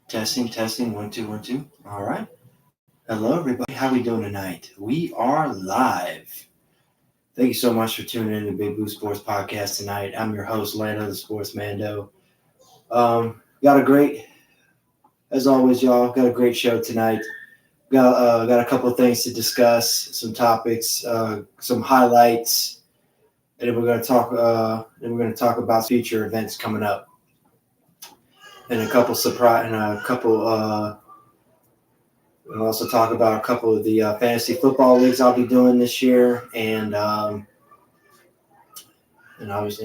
Testing, testing, 1, 2, 1, 2. All right. Hello, everybody. How we doing tonight? We are live. Thank you so much for tuning in to Big Blue Sports Podcast tonight. I'm your host, Lando, the Sports Mando. Got a great, as always, y'all. Got a great show tonight. Got a couple of things to discuss, some topics, some highlights, and then we're going to talk. Then we're going to talk about future events coming up, and a couple surprise, and a couple. We'll also talk about a couple of the fantasy football leagues I'll be doing this year, and obviously,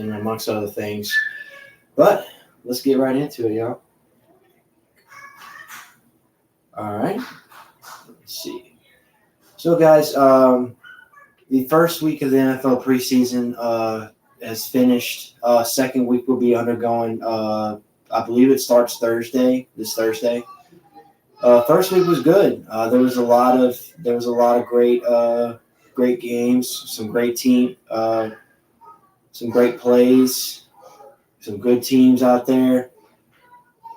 and amongst other things. But let's get right into it, y'all. All right. Let's see. So, guys, the first week of the NFL preseason has finished. Second week will be undergoing. I believe it starts this Thursday. First week was good. There was a lot of great games, some great team, some great plays, some good teams out there.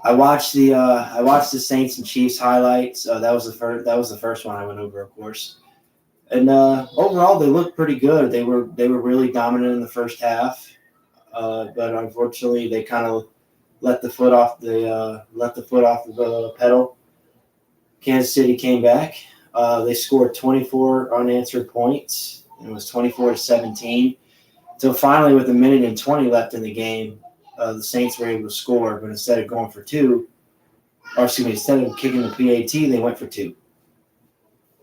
I watched the Saints and Chiefs highlights. That was the first one I went over, of course. And overall, they looked pretty good. They were really dominant in the first half, but unfortunately, they kind of let the foot off the pedal. Kansas City came back. They scored 24 unanswered points. It was 24-17. So finally, with a minute and 20 left in the game, the Saints were able to score. But instead of going for two, instead of kicking the PAT, they went for two.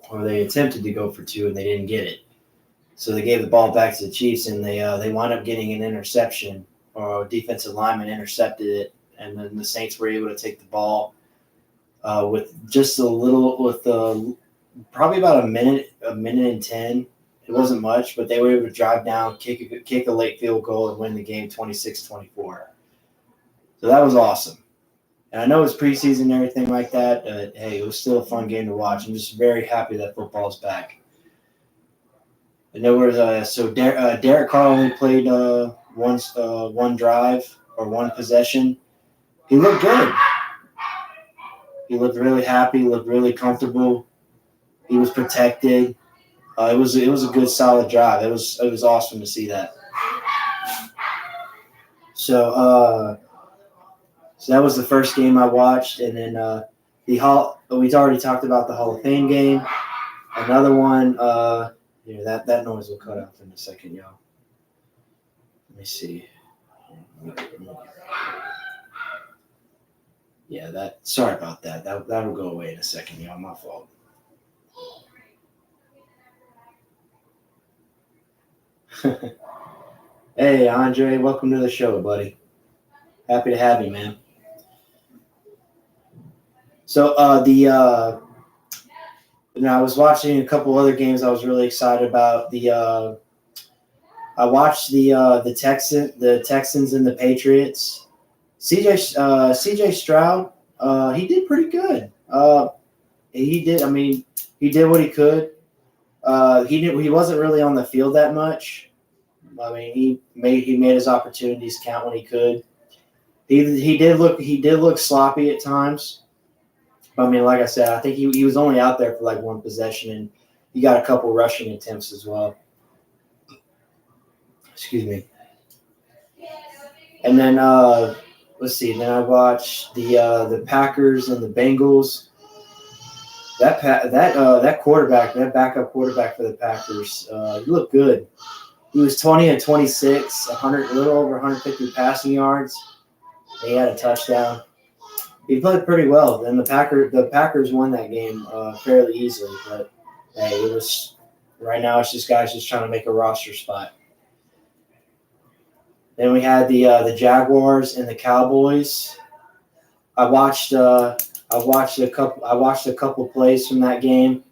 Or they attempted to go for two, and they didn't get it. So they gave the ball back to the Chiefs, and they wound up getting an interception. Or a defensive lineman intercepted it, and then the Saints were able to take the ball. With probably about a minute and 10. It wasn't much, but they were able to drive down, kick a late field goal, and win the game 26-24. So that was awesome. And I know it's preseason and everything like that, but hey, it was still a fun game to watch. I'm just very happy that football's back. And there was Derek Carr only played one drive or one possession. He looked good. He looked really happy. Looked really comfortable. He was protected. It was a good, solid drive. It was awesome to see that. So that was the first game I watched, and then we already talked about the Hall of Fame game. Another one. That noise will cut out in a second, y'all. Let me see. Yeah, sorry about that. That'll go away in a second, y'all. My fault. Hey, Andre, welcome to the show, buddy. Happy to have you, man. So I was watching a couple other games I was really excited about. I watched the Texans and the Patriots. CJ Stroud, he did pretty good. He did what he could. He wasn't really on the field that much. I mean, he made his opportunities count when he could. He did look sloppy at times. I mean, like I said, I think he was only out there for like one possession, and he got a couple rushing attempts as well. Excuse me. And then let's see. Then I watched the Packers and the Bengals. That quarterback, that backup quarterback for the Packers, he looked good. He was 20-26, a little over 150 passing yards. He had a touchdown. He played pretty well. Then the Packers won that game fairly easily. But hey, it was right now. It's just guys just trying to make a roster spot. Then we had the Jaguars and the Cowboys. I watched a couple plays from that game.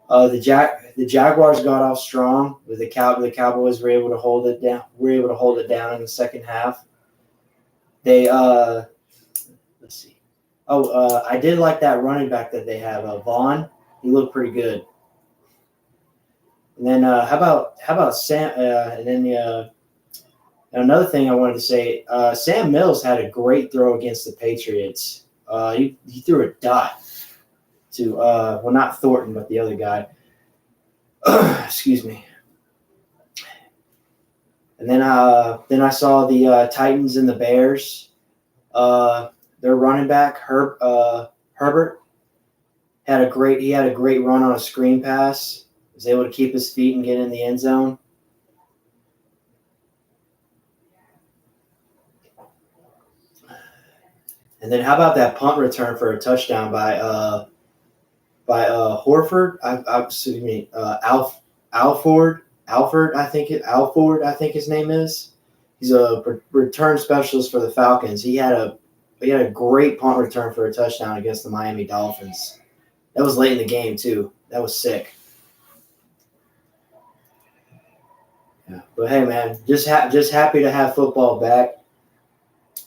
The Jaguars got off strong, but the Cowboys were able to hold it down. In the second half. They let's see. I did like that running back that they have, Vaughn. He looked pretty good. And then how about Sam? And then another thing I wanted to say, Sam Mills had a great throw against the Patriots. He threw a dot to not Thornton, but the other guy. Excuse me. And then I saw the Titans and the Bears. Their running back Herbert had a great run on a screen pass. Was able to keep his feet and get in the end zone. And then how about that punt return for a touchdown by Horford? Alford, I think his name is. He's a return specialist for the Falcons. He had a great punt return for a touchdown against the Miami Dolphins. That was late in the game too. That was sick. Yeah, but hey, man, just happy to have football back.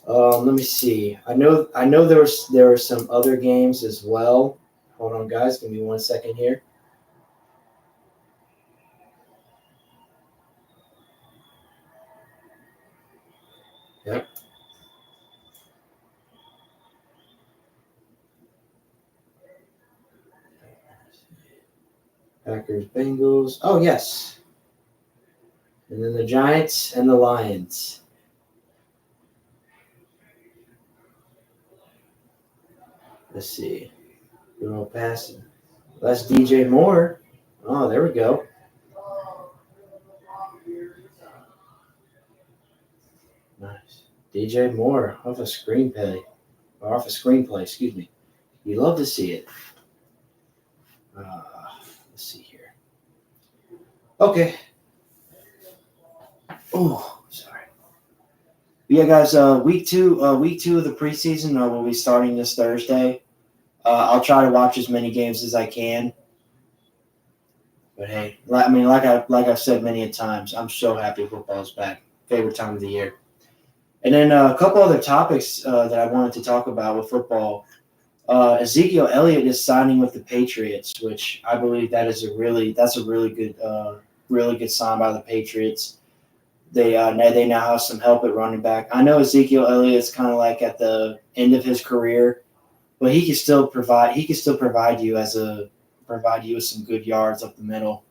Let me see. I know there were some other games as well. Hold on, guys. Give me 1 second here. Yep. Packers, Bengals. Oh, yes. And then the Giants and the Lions. Let's see. Good old passing. That's DJ Moore. Oh, there we go. Nice. DJ Moore off a screenplay. Excuse me. You love to see it. Let's see here. Okay. Oh, sorry. Yeah, guys. Week two of the preseason will be starting this Thursday. I'll try to watch as many games as I can. But hey, I mean, like I've said many a times, I'm so happy football's back. Favorite time of the year. And then a couple other topics that I wanted to talk about with football. Ezekiel Elliott is signing with the Patriots, which I believe that's a really good sign by the Patriots. They now have some help at running back. I know Ezekiel Elliott's kind of like at the end of his career, but he can still provide you with some good yards up the middle.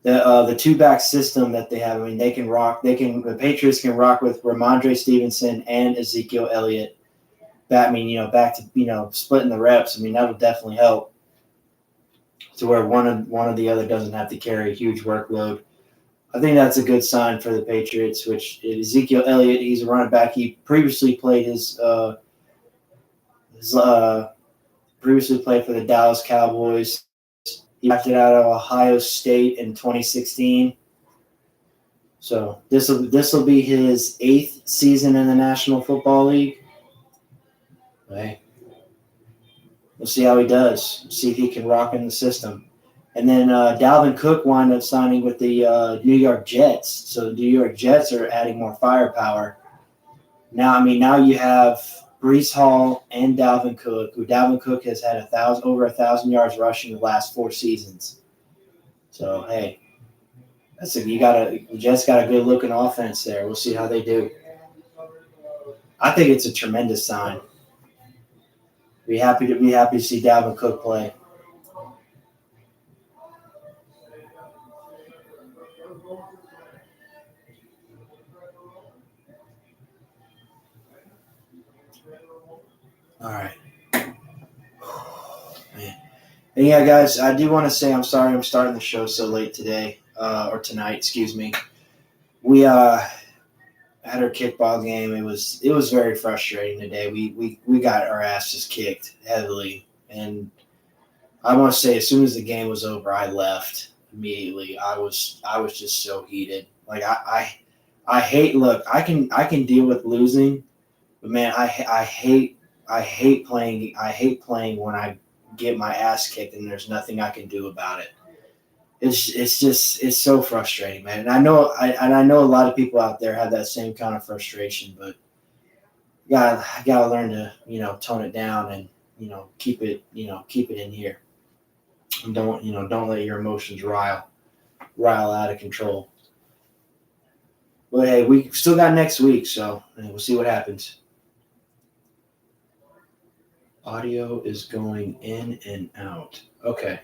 The two-back system that they have, I mean, the Patriots can rock with Ramondre Stevenson and Ezekiel Elliott. Back to splitting the reps. I mean, that'll definitely help to where one of the other doesn't have to carry a huge workload. I think that's a good sign for the Patriots. Which Ezekiel Elliott, he's a running back. He previously played for the Dallas Cowboys. He opted out of Ohio State in 2016. So this will be his 8th season in the National Football League. Hey, we'll see how he does. See if he can rock in the system. And then Dalvin Cook wound up signing with the New York Jets. So the New York Jets are adding more firepower. Now you have Breece Hall and Dalvin Cook, who Dalvin Cook has had over 1,000 yards rushing the last 4 seasons. So hey, the Jets got a good looking offense there. We'll see how they do. I think it's a tremendous sign. Be happy to see Dalvin Cook play. All right. Man. And yeah, guys, I do want to say I'm sorry I'm starting the show so late today, or tonight, excuse me. We had our kickball game. It was very frustrating today. We got our asses kicked heavily, and I want to say as soon as the game was over, I left immediately. I was just so heated. Like I hate. Look, I can deal with losing, but man, I hate playing. I hate playing when I get my ass kicked and there's nothing I can do about it. It's so frustrating, man. And I know a lot of people out there have that same kind of frustration, but I gotta learn to tone it down and keep it in here. And don't let your emotions rile out of control. But hey, we still got next week, so we'll see what happens. Audio is going in and out. Okay.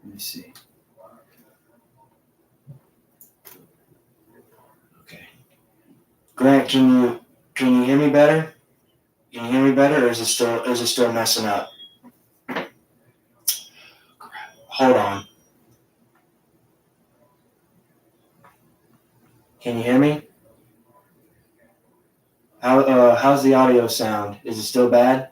Let me see. Okay. Grant, can you hear me better? Can you hear me better, or is it still messing up? Hold on. Can you hear me? How's the audio sound? Is it still bad?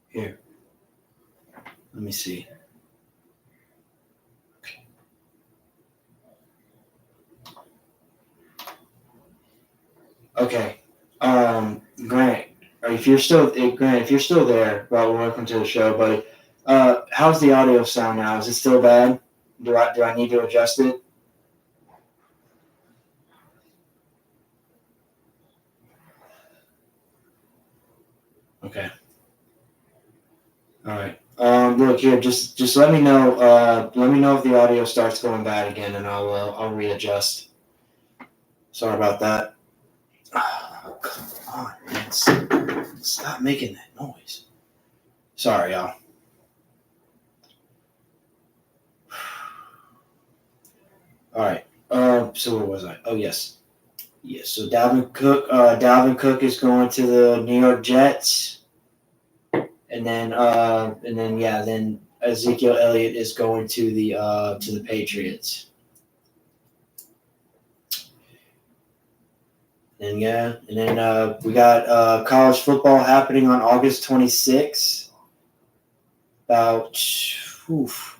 Here. Let me see. Okay. Grant, if you're still there, well, welcome to the show, buddy. How's the audio sound now? Is it still bad? Do I need to adjust it? Okay. All right. Look here. Just let me know. Let me know if the audio starts going bad again, and I'll readjust. Sorry about that. Oh, come on, man! Stop making that noise. Sorry, y'all. All right. So where was I? Oh, yes. Yes. So Dalvin Cook is going to the New York Jets, and then Ezekiel Elliott is going to the Patriots. And then we got college football happening on August 26th. About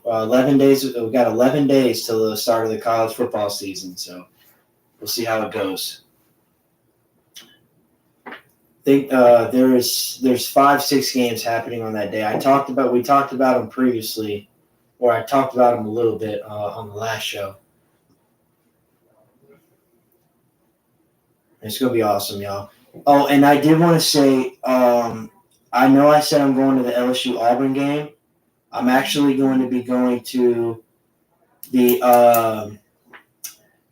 11 days. We got 11 days till the start of the college football season. So we'll see how it goes. I think there's 5-6 games happening on that day. We talked about them previously, or I talked about them a little bit on the last show. It's gonna be awesome, y'all. Oh, and I did want to say, I know I said I'm going to the LSU Auburn game. I'm actually going to be going to the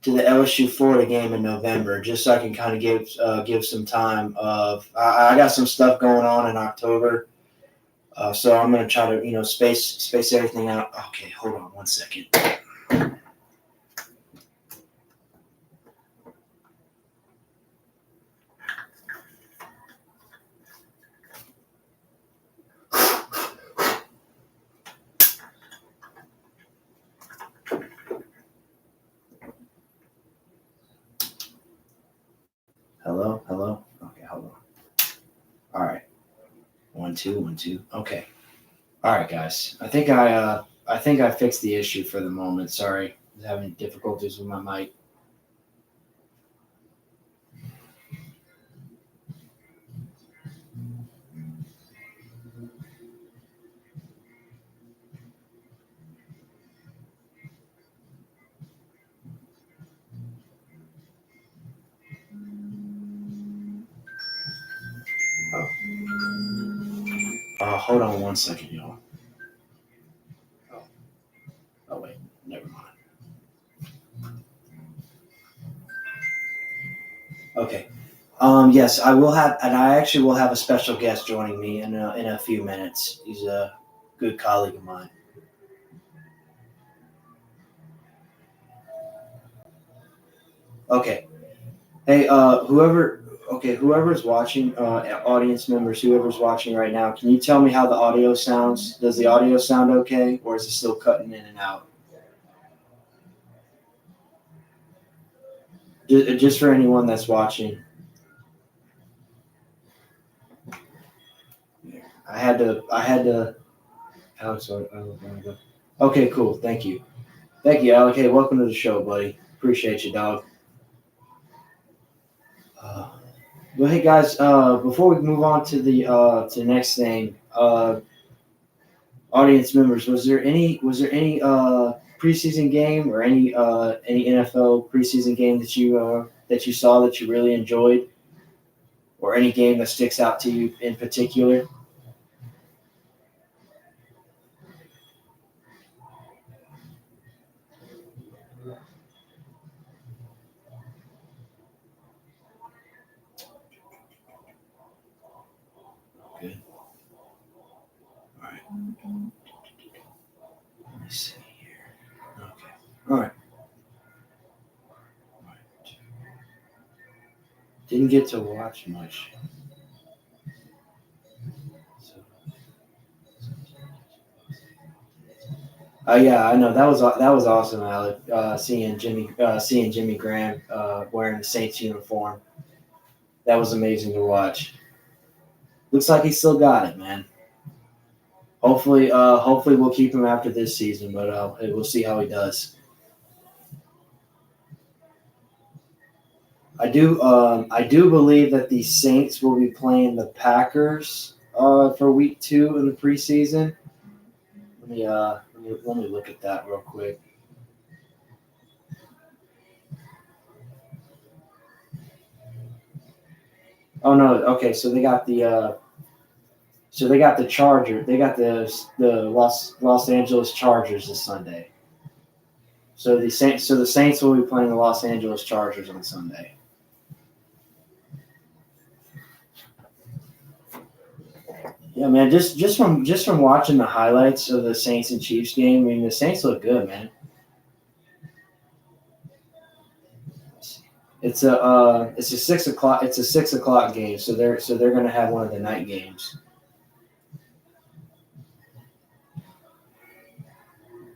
LSU Florida game in November, just so I can kind of give some time of. I got some stuff going on in October, so I'm gonna try to space everything out. Okay, hold on one second. Hello. Okay, hold on. All right. 1 2 1 2. Okay. All right, guys. I think I fixed the issue for the moment. Sorry, I was having difficulties with my mic. Hold on one second, y'all. Oh wait, never mind. Okay. Yes, I will have, and I actually will have a special guest joining me in a few minutes. He's a good colleague of mine. Okay. Hey, whoever's watching, audience members, whoever's watching right now, can you tell me how the audio sounds? Does the audio sound okay, or is it still cutting in and out? Just for anyone that's watching. I had to. Alex, okay, cool. Thank you, Alec. Hey, welcome to the show, buddy. Appreciate you, dog. Well, hey guys, before we move on to the next thing, audience members, was there any preseason game or any NFL preseason game that you saw that you really enjoyed, or any game that sticks out to you in particular? good. All right. Let me see here. Okay. All right. Didn't get to watch much. Yeah, I know that was awesome, Alec. Seeing Jimmy Graham wearing the Saints uniform, that was amazing to watch. Looks like he still got it, man. Hopefully we'll keep him after this season, but we'll see how he does. I do believe that the Saints will be playing the Packers for week 2 in the preseason. Let me look at that real quick. Oh no, okay, so they got the Charger. They got the Los Angeles Chargers this Sunday. So the Saints will be playing the Los Angeles Chargers on Sunday. Yeah, man, just from watching the highlights of the Saints and Chiefs game, I mean the Saints look good, man. It's a 6 o'clock. It's a 6 o'clock game, so they're going to have one of the night games.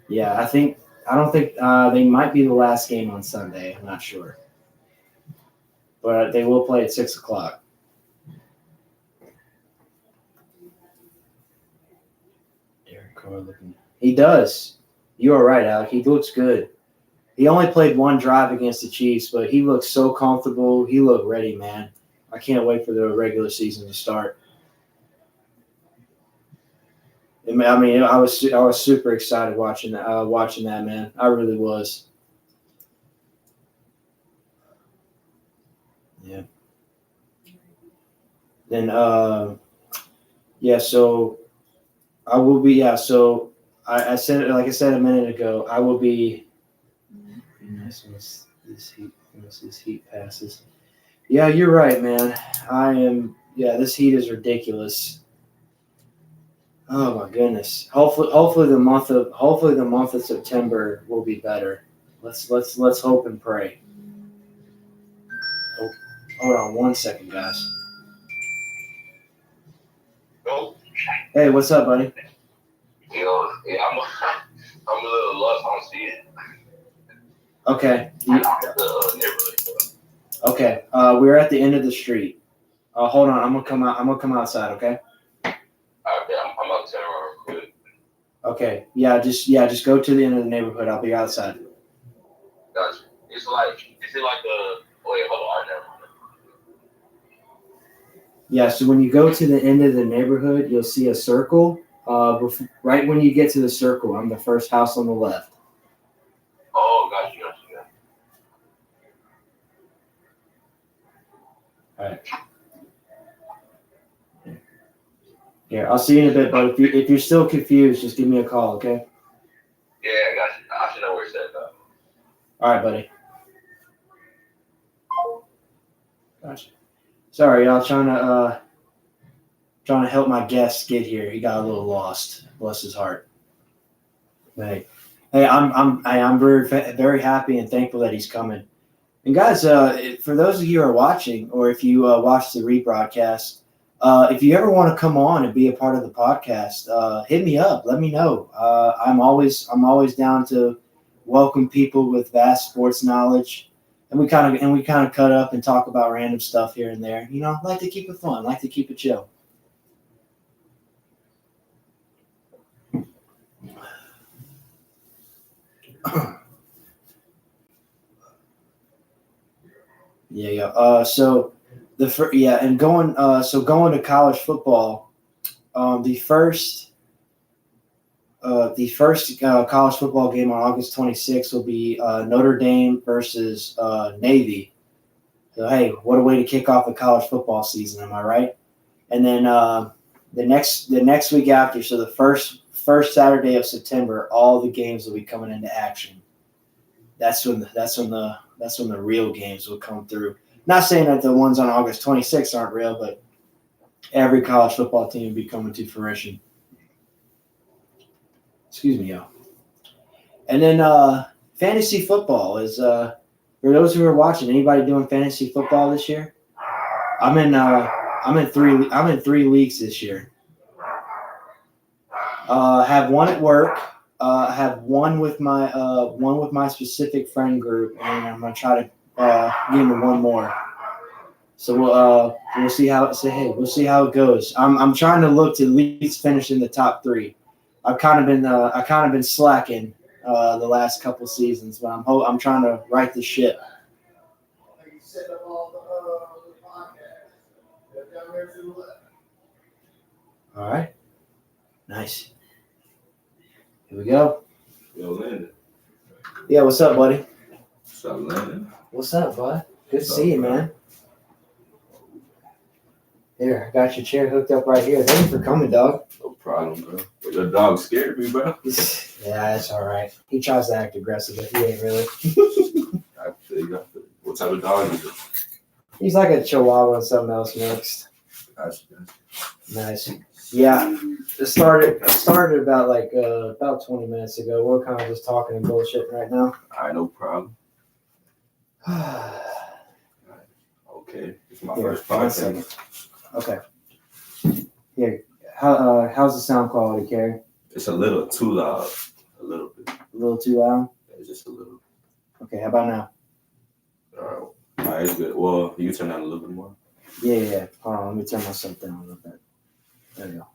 Yeah, I don't think they might be the last game on Sunday. I'm not sure, but they will play at 6 o'clock. Derek Carr looking. He does. You are right, Alec. He looks good. He only played one drive against the Chiefs, but he looks so comfortable. He looked ready, man. I can't wait for the regular season to start. I mean, I was super excited watching that, man. I really was. Yeah. Then, yeah. So I will be. Yeah. So I said it, like I said a minute ago. I will be. Nice once this heat passes. Yeah, you're right, man. I am. Yeah, this heat is ridiculous. Oh my goodness. Hopefully the month of September will be better. Let's hope and pray. Oh, hold on one second, guys. Oh. Hey, what's up, buddy? Yeah, I'm a little lost on seeing. Okay. Neighborhood. Okay. We're at the end of the street. Hold on. I'm gonna come outside. Okay. Okay, I'm out there real quick. Okay. Yeah. Just go to the end of the neighborhood. I'll be outside. Gotcha. Is it like a? Wait, hold on. Never mind. Yeah. So when you go to the end of the neighborhood, you'll see a circle. Right when you get to the circle, I'm the first house on the left. Oh, gotcha. All right. Here, I'll see you in a bit, but if you're still confused, just give me a call, okay? Yeah, I got you. I should know where it's at, though. All right, buddy. Gotcha. Sorry, y'all. Trying to help my guest get here. He got a little lost. Bless his heart. Hey, I'm very happy and thankful that he's coming. And guys, for those of you who are watching, or if you watch the rebroadcast, if you ever want to come on and be a part of the podcast, hit me up. Let me know. I'm always down to welcome people with vast sports knowledge, and we kind of cut up and talk about random stuff here and there. You know, like to keep it fun, like to keep it chill. Yeah. So going to college football, the first college football game on August 26th will be Notre Dame versus Navy. So hey, what a way to kick off the college football season, am I right? And then the next week after, so the first Saturday of September, all the games will be coming into action. That's when the real games will come through. Not saying that the ones on August 26th aren't real, but every college football team would be coming to fruition. Excuse me, y'all. And then fantasy football is for those who are watching. Anybody doing fantasy football this year? I'm in three leagues this year. Have one at work. Have one with my specific friend group, and I'm gonna try to get into one more. So we'll see how it goes. I'm trying to look to at least finish in the top 3. I've kind of been slacking the last couple seasons, but I'm trying to right the ship. All right, nice. Here we go. Yo, Landon. Yeah, what's up, buddy? What's up, Landon? What's up, bud? Good to see you, man. Here, I got your chair hooked up right here. Thank you for coming, dog. No problem, bro. But your dog scared me, bro. Yeah, that's all right. He tries to act aggressive, but he ain't really. I feel you. What type of dog is it? He's like a Chihuahua and something else mixed. Gotcha. Nice. Yeah, it started about 20 minutes ago. We're kind of just talking and bullshitting right now. All right, no problem. Okay, it's my first 1 podcast. second. Okay. Here, how's the sound quality, Carrie? It's a little too loud. A little bit. A little too loud? It's just a little. Okay, how about now? All right, it's good. Well, you turn down a little bit more. Yeah. Hold on, let me turn myself down a little bit. There we go.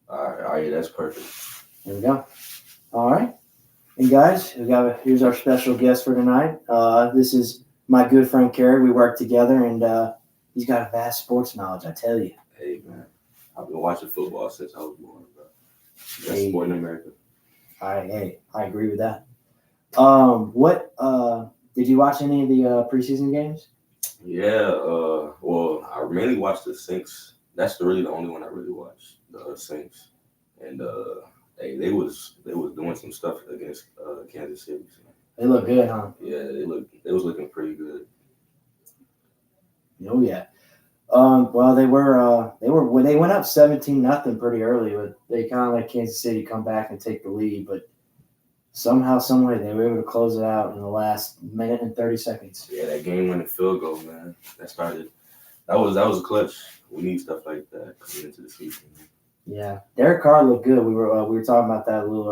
All right, that's perfect. There we go. All right. And guys, here's our special guest for tonight. This is my good friend Kerry. We work together, and he's got a vast sports knowledge, I tell you. Hey, man. I've been watching football since I was born, bro. Best Hey. sport in America. I agree with that. What did you watch any of the preseason games? Yeah, well, I mainly watched the Saints. That's really the only one I really watched, the Saints. And they was doing some stuff against Kansas City. So. They look good, huh? Yeah, they was looking pretty good. Oh yeah. Well, they went up 17-0 pretty early, but they kind of let Kansas City come back and take the lead. But somehow, some way, they were able to close it out in the last minute and 30 seconds. Yeah, that game-winning field goal, man. That was a clutch. We need stuff like that coming into the season. Yeah, Derek Carr looked good. We were talking about that a little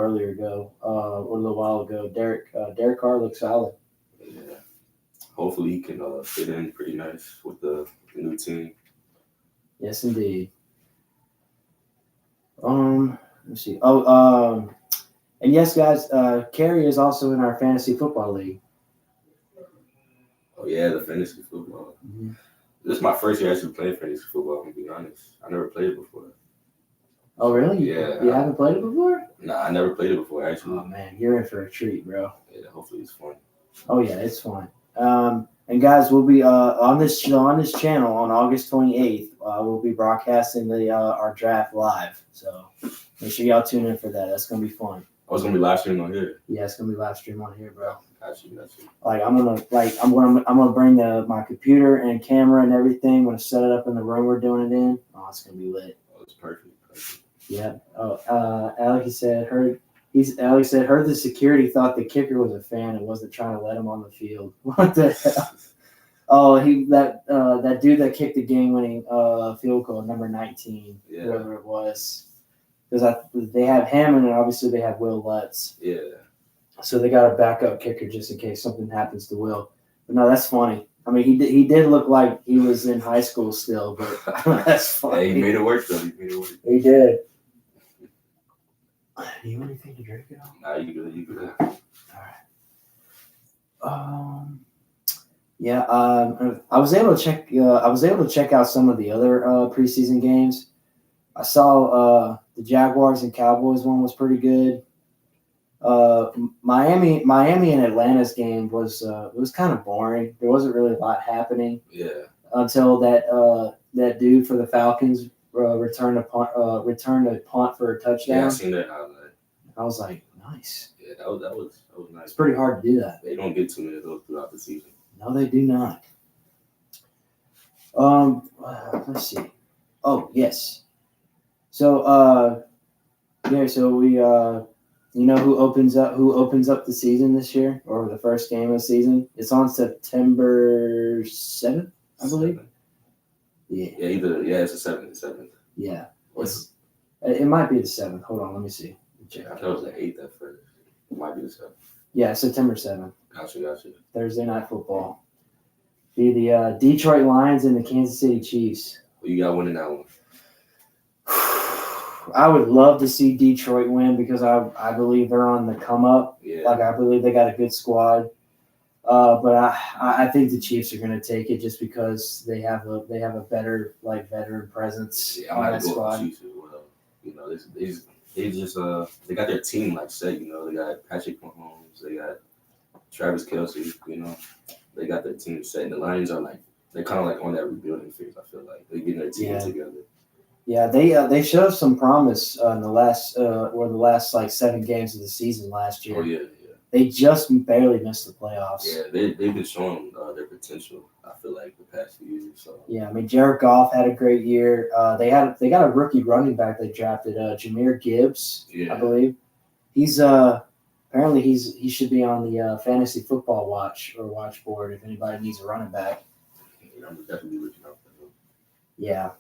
while ago. Derek Carr looked solid. Yeah. Hopefully he can fit in pretty nice with the new team. Yes, indeed. Let's see. And yes, guys, Carrie is also in our fantasy football league. Oh yeah, the fantasy football. Mm-hmm. This is my first year actually playing fantasy football. I'm gonna be honest. I never played it before. Oh really? Yeah. You haven't played it before? Nah, I never played it before actually. Oh man, you're in for a treat, bro. Yeah, hopefully it's fun. Oh yeah, it's fun. And guys, we'll be on this channel on August 28th. We'll be broadcasting our draft live. So make sure y'all tune in for that. That's gonna be fun. I was gonna be live streaming on here. Yeah, it's gonna be live stream on here, bro. Got you. Like I'm gonna bring my computer and camera and everything. I'm gonna set it up in the room we're doing it in. Oh, it's gonna be lit. Oh, it's perfect. Yeah. Oh, Alex said heard the security thought the kicker was a fan and wasn't trying to let him on the field. What the hell? Oh, that dude that kicked the game-winning field goal, number 19, Yeah. whoever it was, because they have him and then obviously they have Will Lutz. Yeah. So they got a backup kicker just in case something happens to Will. But no, that's funny. I mean, he did look like he was in high school still, but that's funny. Hey, he made it work though. He did. Do you want anything to drink at all? Nah, you good. All right. Yeah. I was able to check out some of the other preseason games. I saw the Jaguars and Cowboys one was pretty good. Miami and Atlanta's game was kind of boring. There wasn't really a lot happening. Yeah. Until that dude for the Falcons returned a punt for a touchdown. Yeah, I seen that highlight. I was like, nice. Yeah, that was nice. It's pretty hard to do that. They don't get too many of those throughout the season. No, they do not. Let's see. Oh yes. So so we you know who opens up the season this year or the first game of the season? It's on September 7th, I believe. 7th. Yeah. Yeah, it's the 7th. Yeah. It might be the 7th. Hold on, let me see. Yeah, I thought it was the 8th at first. It might be the 7th. Yeah, September 7th. Gotcha. Thursday night football. Be the Detroit Lions and the Kansas City Chiefs. Who you got winning that one? I would love to see Detroit win because I believe they're on the come up. Yeah. Like I believe they got a good squad. But I think the Chiefs are going to take it just because they have a better veteran presence on that squad. Chiefs as well. You know, they just they got their team set. You know, they got Patrick Mahomes, they got Travis Kelce. You know, they got their team set. And the Lions are they're kind of on that rebuilding phase. I feel like they're getting their team together. Yeah, they showed some promise in the last 7 games of the season last year. Oh yeah. They just barely missed the playoffs. Yeah, they've been showing their potential. I feel like the past few years. So yeah, I mean Jared Goff had a great year. They got a rookie running back they drafted, Jahmyr Gibbs, I believe. He's apparently he should be on the fantasy football watch board if anybody needs a running back. Yeah, I'm definitely looking out for him. Yeah.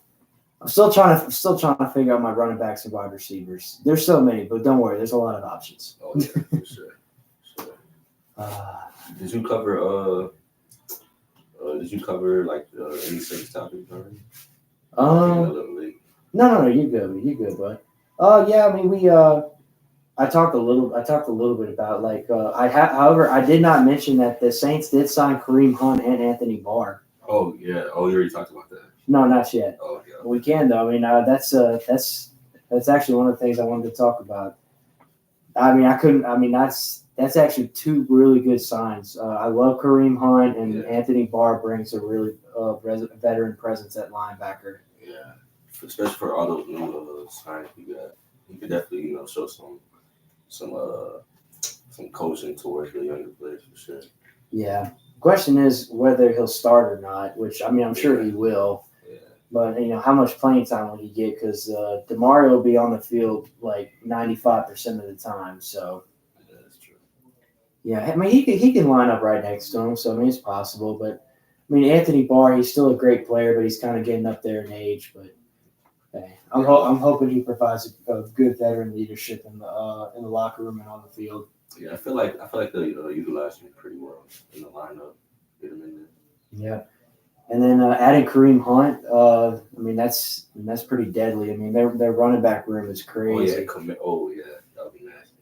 I'm still trying to figure out my running backs and wide receivers. There's so many, but don't worry, there's a lot of options. Oh yeah, for sure. Did you cover any Saints topics already? No, you're good, bud. Yeah, I mean I talked a little bit about however, I did not mention that the Saints did sign Kareem Hunt and Anthony Barr. Oh yeah. Oh, you already talked about that. No, not yet. Oh yeah. We can though. I mean, that's actually one of the things I wanted to talk about. I mean, that's actually 2 really good signs. I love Kareem Hunt and Anthony Barr brings a really veteran presence at linebacker. Yeah, especially for all those new signs we got, he could definitely show some coaching towards the younger players for sure. Yeah. Question is whether he'll start or not, which I mean I'm sure he will. Yeah. But how much playing time will he get? Because DeMario will be on the field 95% of the time. So. Yeah, that's true. Yeah, I mean he can line up right next to him, so I mean it's possible. But I mean Anthony Barr, he's still a great player, but he's kind of getting up there in age. But hey, I'm hoping he provides a good veteran leadership in the locker room and on the field. Yeah, I feel like they utilize him pretty well in the lineup. Get him in there. Yeah, and then adding Kareem Hunt, I mean that's pretty deadly. I mean their running back room is crazy. Oh yeah, that'll be nasty.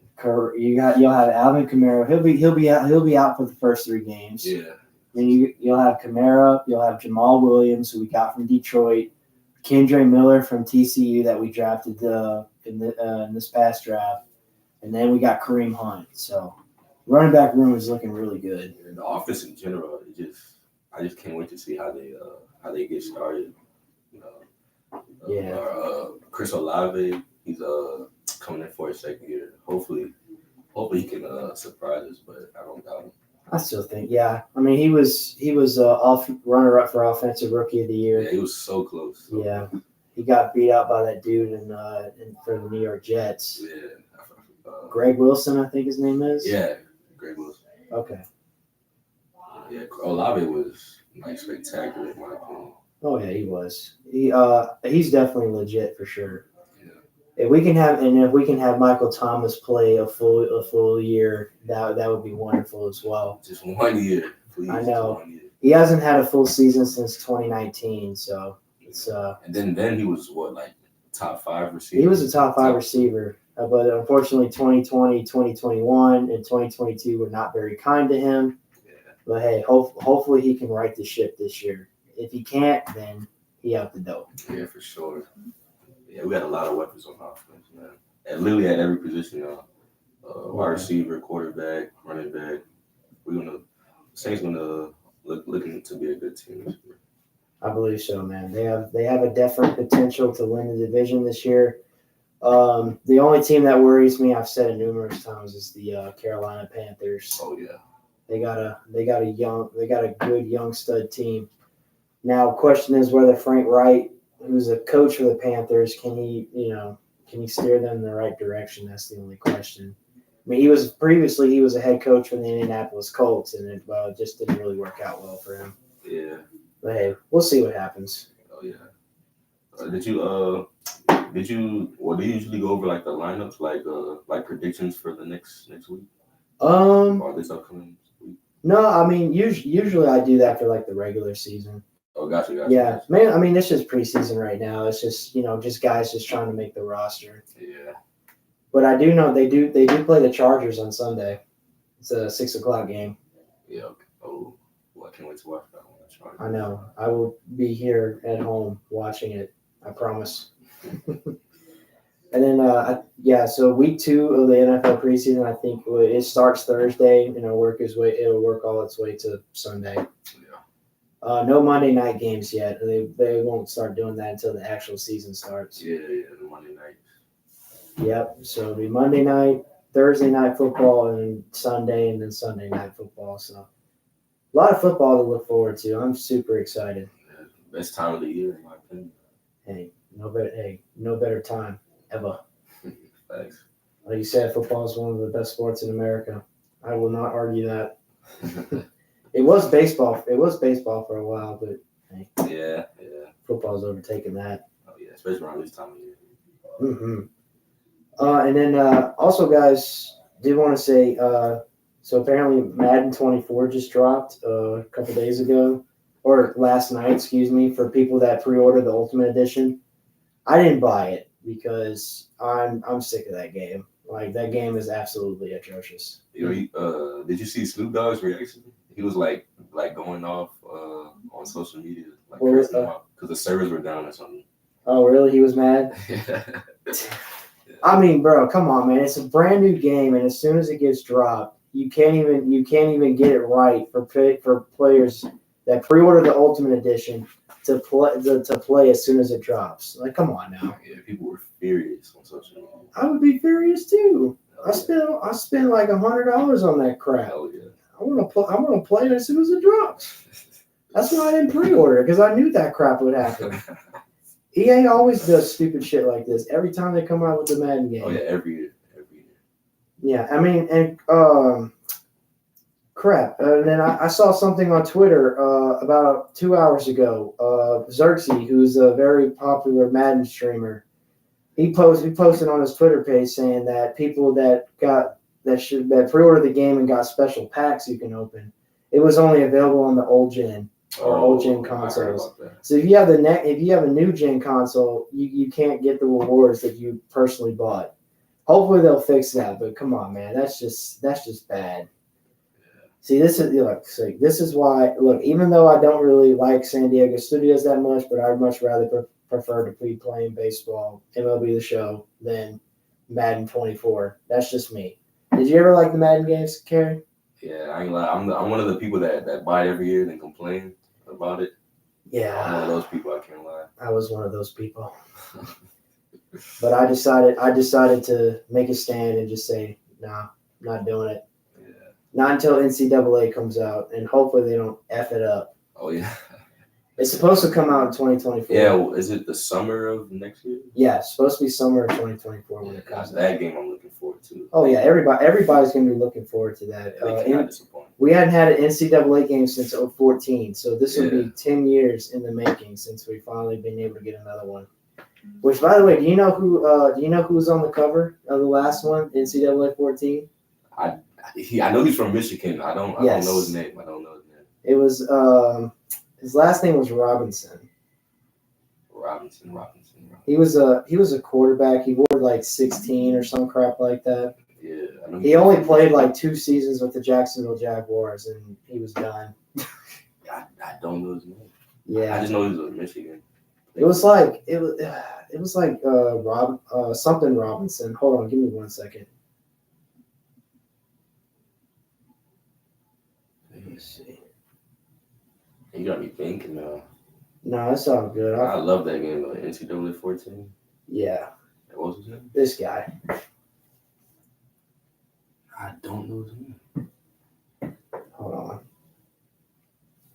You'll have Alvin Kamara. He'll be out for the first 3 games. Yeah. Then you'll have Kamara. You'll have Jamal Williams, who we got from Detroit. Kendre Miller from TCU that we drafted in this past draft. And then we got Kareem Hunt. So running back room is looking really good. And the offense in general, I just can't wait to see how they get started. Chris Olave, he's coming in for his 2nd year. Hopefully he can surprise us, but I don't doubt him. I still think, yeah. I mean, he was runner-up for Offensive Rookie of the Year. Yeah, he was so close. Yeah, he got beat out by that dude for the New York Jets. Yeah. Greg Wilson, I think his name is. Yeah, Greg Wilson. Okay. Yeah, Olave was spectacular in my opinion. Oh yeah, he was. He's definitely legit for sure. Yeah. If we can have Michael Thomas play a full year, that would be wonderful as well. Just 1 year, please. I know. He hasn't had a full season since 2019, so it's And then he was top 5 receiver. He was a top 5 receiver. But unfortunately, 2020, 2021, and 2022 were not very kind to him. Yeah. But hey, hopefully he can right the ship this year. If he can't, then he out the door. Yeah, for sure. Yeah, we got a lot of weapons on offense, man. And literally at every position, wide receiver, quarterback, running back. Saints gonna looking to be a good team this year. I believe so, man. They have a definite potential to win the division this year. The only team that worries me, I've said it numerous times, is the Carolina Panthers. Oh yeah, they got a good young stud team. Now, question is whether Frank Wright who's a coach for the Panthers, can he steer them in the right direction? That's the only question. I mean, he was a head coach for the Indianapolis Colts, and it just didn't really work out well for him. Yeah. But hey, we'll see what happens. Oh yeah. Do you usually go over like the lineups, like predictions for the next week? Or this upcoming week? No, I mean usually I do that for like the regular season. Oh, gotcha. Yeah, man. I mean, it's just preseason right now. It's just just guys just trying to make the roster. Yeah. But I do know they do play the Chargers on Sunday. It's a 6:00 game. Yeah. Okay. Oh, well, I can't wait to watch that one. I know. I will be here at home watching it. I promise. And then, so week 2 of the NFL preseason, I think it starts Thursday, and it'll work all its way to Sunday. Yeah. No Monday night games yet. They won't start doing that until the actual season starts. Yeah, the Monday night. Yep. So it'll be Monday night, Thursday night football, and Sunday, and then Sunday night football. So a lot of football to look forward to. I'm super excited. Yeah, best time of the year, in my opinion. Hey, no better time ever. Thanks. Like you said, football is one of the best sports in America. I will not argue that. It was baseball. It was baseball for a while, but hey, yeah, football's overtaken that. Oh yeah, especially around this time of year. Mm-hmm. And then also, guys, did want to say, so apparently Madden 24 just dropped a couple days ago, or last night, excuse me, for people that pre-ordered the Ultimate Edition. I didn't buy it because I'm sick of that game. Like, that game is absolutely atrocious. You know, did you see Snoop Dogg's reaction? He was like going off on social media, like cursing him out because the servers were down or something. Oh, really? He was mad? I mean, bro, come on, man. It's a brand new game, and as soon as it gets dropped, you can't even get it right for players that pre-order the Ultimate Edition to play as soon as it drops. Like, come on now. Yeah, people were furious on social media. I would be furious too. I spent like $100 on that crap. Hell yeah. I want to play it as soon as it drops. That's why I didn't pre-order it, because I knew that crap would happen. EA always does stupid shit like this every time they come out with the Madden game. Oh yeah, every year. Yeah, I mean, and crap. And then I saw something on Twitter about 2 hours ago. Xerxes, who's a very popular Madden streamer, he posted on his Twitter page saying that people that pre-ordered the game and got special packs you can open, it was only available on the old gen or old gen consoles. So if you have a new gen console, you can't get the rewards that you personally bought. Hopefully they'll fix that, but come on, man, that's just bad. Yeah. See, this is why. Look, even though I don't really like San Diego Studios that much, but I'd much rather prefer to be playing baseball, MLB The Show, than Madden 24. That's just me. Did you ever like the Madden games, Kerry? Yeah, I ain't lie. I'm one of the people that buy it every year and complain about it. Yeah, I'm one of those people. I can't lie. I was one of those people. But I decided to make a stand and just say, nah, not doing it. Yeah. Not until NCAA comes out, and hopefully they don't F it up. Oh, yeah. It's supposed to come out in 2024. Yeah, well, is it the summer of next year? Yeah, it's supposed to be summer of 2024 when it comes out. That game I'm looking forward to. Oh, yeah, everybody's going to be looking forward to that. We hadn't had an NCAA game since 2014, so this will be 10 years in the making since we've finally been able to get another one. Which, by the way, do you know who's on the cover of the last one, NCAA 14? I know he's from Michigan. I don't know his name. It was his last name was Robinson. Robinson. He was a quarterback. He wore like 16 or some crap like that. Yeah, I know he only played like 2 seasons with the Jacksonville Jaguars, and he was done. I don't know his name. Yeah, I just know he was with Michigan. It was like something Robinson. Hold on, give me 1 second. Let me see. You got me thinking now. No, that's all good. I love that game though. NCAA 14. Yeah. What was his name? This guy. I don't know his name. Hold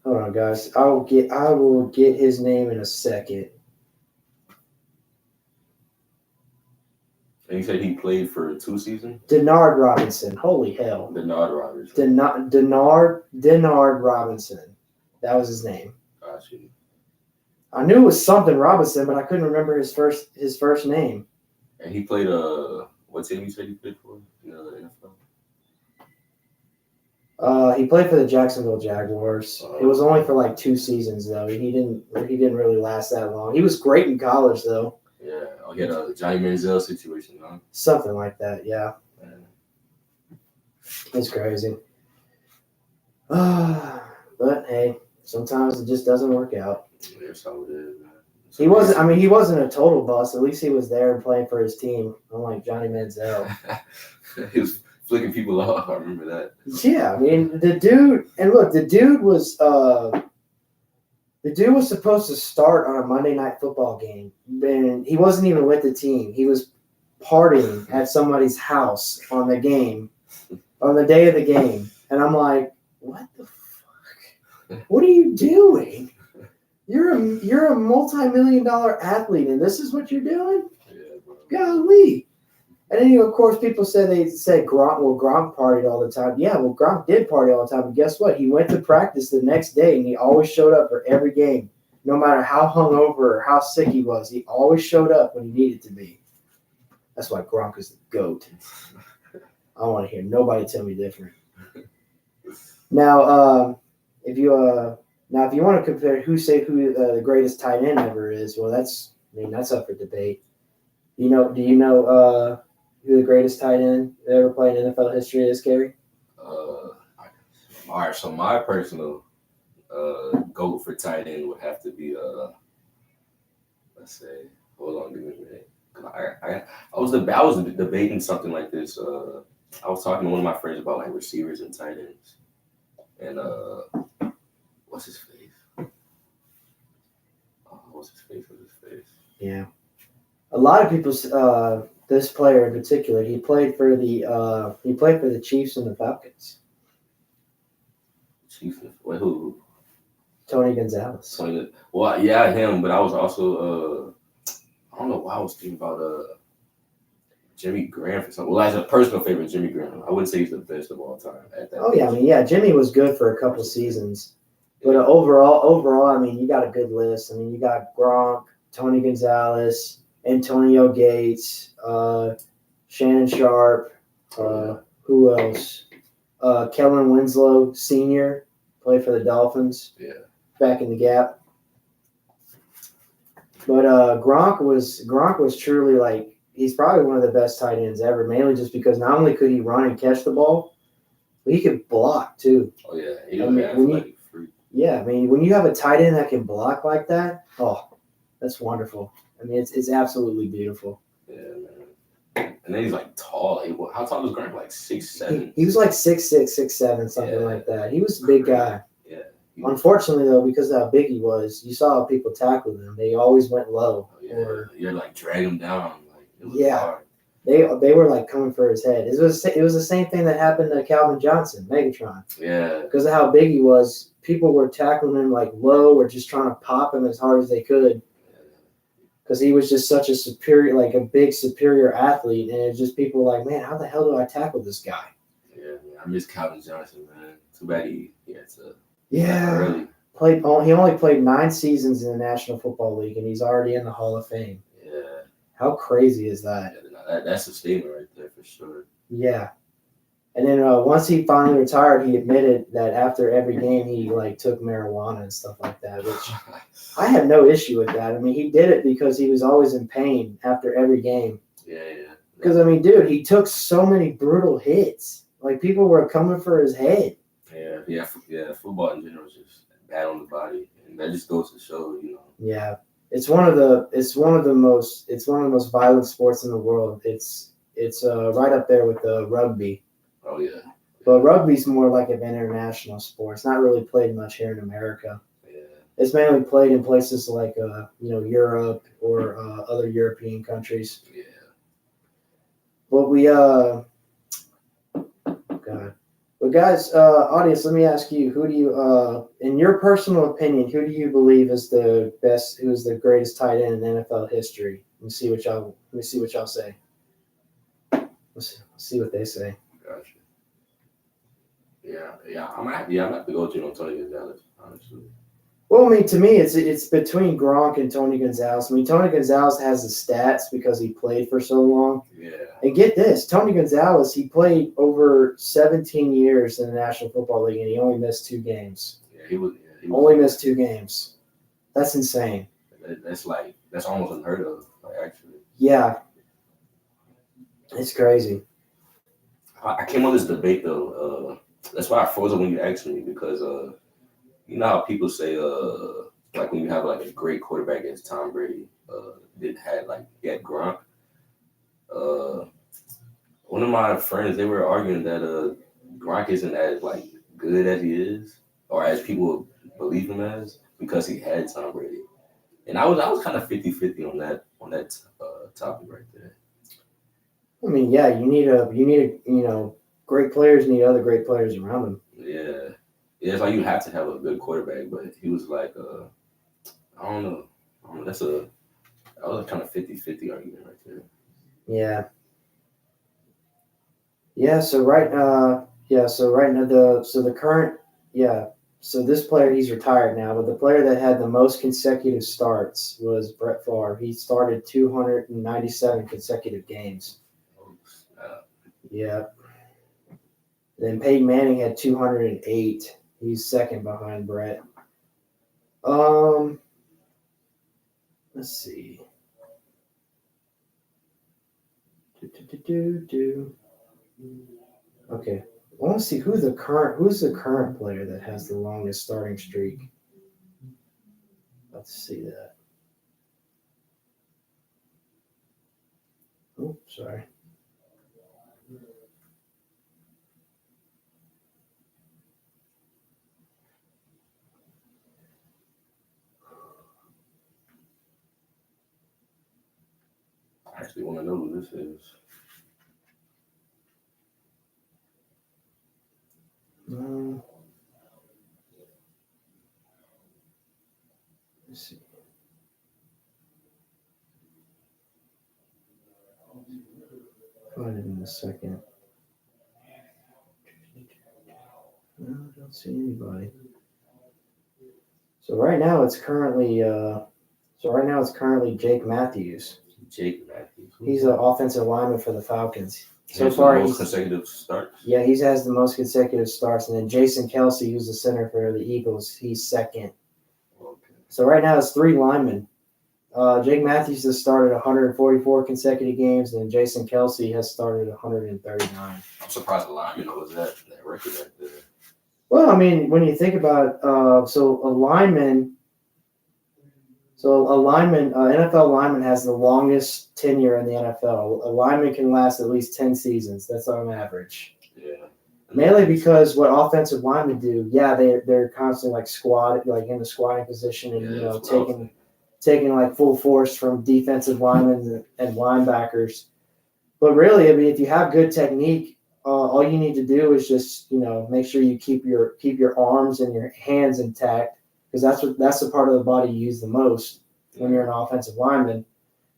on, guys. I will get his name in a second. And you said he played for 2 seasons? Denard Robinson. Holy hell. Denard Robinson. Denard Robinson. That was his name. Got you. I knew it was something Robinson, but I couldn't remember his first name. And he played what team you said he played for in the NFL? He played for the Jacksonville Jaguars. It was only for like 2 seasons though. He didn't really last that long. He was great in college though. Yeah. Oh, he had a Johnny Manziel situation, huh? Something like that, yeah. Man. It's crazy. But hey, sometimes it just doesn't work out. That's how it is, man. He wasn't a total bust. At least he was there and playing for his team, unlike Johnny Manziel. He was flicking people off. I remember that. Yeah, I mean the dude was supposed to start on a Monday Night Football game, and he wasn't even with the team. He was partying at somebody's house on the day of the game, and I'm like, what the fuck? What are you doing? You're a multi-million-dollar athlete, and this is what you're doing? Yeah, bro. Golly. And then, of course, people say Gronk partied all the time. Yeah, well, Gronk did party all the time. But guess what? He went to practice the next day, and he always showed up for every game. No matter how hungover or how sick he was, he always showed up when he needed to be. That's why Gronk is the GOAT. I don't want to hear nobody tell me different. Now, if you want to compare who the greatest tight end ever is, well, that's up for debate. Do you know who the greatest tight end that ever played in NFL history is, Kerry? All right, so my personal GOAT for tight end would have to be let's say, hold on, give me a minute. I was debating something like this. I was talking to one of my friends about like receivers and tight ends, and what's his face? What's his face? Yeah, a lot of people. This player in particular, he played for the Chiefs and the Falcons. Chiefs? Wait, who? Tony Gonzalez. Well, yeah, him. But I was also I don't know why I was thinking about Jimmy Graham for something. Well, as a personal favorite, Jimmy Graham. I wouldn't say he's the best of all time at that. Oh yeah, Jimmy was good for a couple seasons, but overall, I mean, you got a good list. I mean, you got Gronk, Tony Gonzalez, Antonio Gates, Shannon Sharp. Who else? Kellen Winslow Sr. played for the Dolphins. Yeah. Back in the gap. But Gronk was truly like, he's probably one of the best tight ends ever, mainly just because not only could he run and catch the ball, but he could block too. Oh yeah, he was athletic freak. Yeah, I mean, when you have a tight end that can block like that, oh, that's wonderful. I mean, it's absolutely beautiful. Yeah, man. And then he's like tall. How tall was Gronk? Like 6'7". He was like 6'6", 6'7", something like that. He was a big guy. Yeah. Unfortunately, though, because of how big he was, you saw how people tackled him. They always went low. Oh, yeah. You're like drag him down. Like, it was hard. They were like coming for his head. It was the same thing that happened to Calvin Johnson, Megatron. Yeah. Because of how big he was, people were tackling him like low or just trying to pop him as hard as they could. Because he was just such a superior athlete, and it's just people were like, man, how the hell do I tackle this guy? Yeah, man. I miss Calvin Johnson, man. Too bad he had to. Yeah. Really. He only played 9 seasons in the National Football League, and he's already in the Hall of Fame. Yeah. How crazy is that? Yeah, that's a statement right there for sure. Yeah. And then once he finally retired, he admitted that after every game he took marijuana and stuff like that, which I have no issue with that. I mean, he did it because he was always in pain after every game. Yeah. Because, I mean, dude, he took so many brutal hits. Like, people were coming for his head. Yeah. Football in general is just bad on the body, and that just goes to show, Yeah. It's one of the most violent sports in the world. It's right up there with rugby. Oh yeah. But rugby's more like an international sport. It's not really played much here in America. Yeah. It's mainly played in places like Europe or other European countries. Yeah. But But guys, audience, let me ask you: who do you, in your personal opinion, who do you believe is the best? Who is the greatest tight end in NFL history? Let me see what y'all say. Let's see what they say. Gotcha. Yeah. I'm have to go to Tony Gonzalez, honestly. Well, I mean, to me, it's between Gronk and Tony Gonzalez. I mean, Tony Gonzalez has the stats because he played for so long. Yeah. And get this, Tony Gonzalez, he played over 17 years in the National Football League, and he only missed 2 games. Yeah, he was only missed 2 games. That's insane. That's almost unheard of, actually. Yeah. It's crazy. I came on this debate, though. That's why I froze it when you asked me, because you know how people say, like when you have like a great quarterback as Tom Brady, he had Gronk. One of my friends, they were arguing that Gronk isn't as like good as he is, or as people believe him as, because he had Tom Brady. And I was kind of 50-50 on that topic right there. I mean, yeah, you need great players need other great players around them. Yeah, it's like you have to have a good quarterback, but he was like, I don't know. That was a kind of 50-50 argument right there. Yeah. Yeah. So right now So this player, he's retired now, but the player that had the most consecutive starts was Brett Favre. He started 297 consecutive games. Yeah. Then Peyton Manning had 208. He's second behind Brett. Let's see. Okay. I want to see who's the current player that has the longest starting streak. Let's see that. Oh, sorry. I actually want to know who this is. Let's see. Find it in a second. No, I don't see anybody. So right now it's currently Jake Matthews. Jake Matthews. He's an offensive lineman for the Falcons. So far, most consecutive starts. Yeah, he has the most consecutive starts, and then Jason Kelsey, who's the center for the Eagles, he's second. Okay. So right now it's 3 linemen. Jake Matthews has started 144 consecutive games, and Jason Kelsey has started 139. I'm surprised the lineman was that record right there. Well, I mean, when you think about a lineman, NFL lineman has the longest tenure in the NFL. A lineman can last at least 10 seasons. That's on average. Yeah. Mainly because what offensive linemen do, they're constantly like in the squatting position and taking like full force from defensive linemen and linebackers. But really, I mean, if you have good technique, all you need to do is just make sure you keep your arms and your hands intact, because that's the part of the body you use the most when you're an offensive lineman.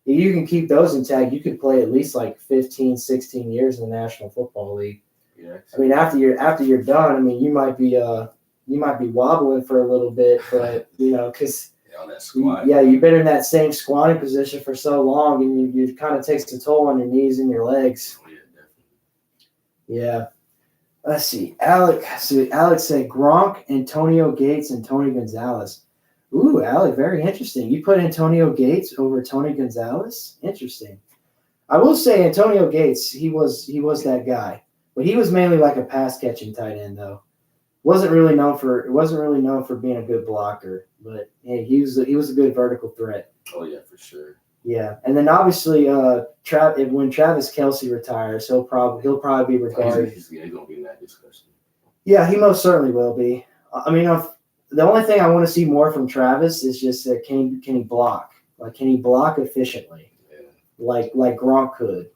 If you can keep those intact, you could play at least like 15, 16 years in the National Football League. Yeah. I mean, after you're done, I mean, you might be wobbling for a little bit, but because you've been in that same squatting position for so long, and you kind of takes a toll on your knees and your legs. Oh, yeah, definitely. Yeah. Let's see. Alex said Gronk, Antonio Gates, and Tony Gonzalez. Ooh, Alec, very interesting. You put Antonio Gates over Tony Gonzalez? Interesting. I will say Antonio Gates, he was that guy. But he was mainly like a pass catching tight end though. Wasn't really known for being a good blocker, but hey, he was a good vertical threat. Oh yeah, for sure. Yeah. And then obviously when Travis Kelce retires, he'll probably be regarded. He's gonna be in that discussion. Yeah, he most certainly will be. I mean, the only thing I want to see more from Travis is just can he block? Like, can he block efficiently? Yeah. Like Gronk could.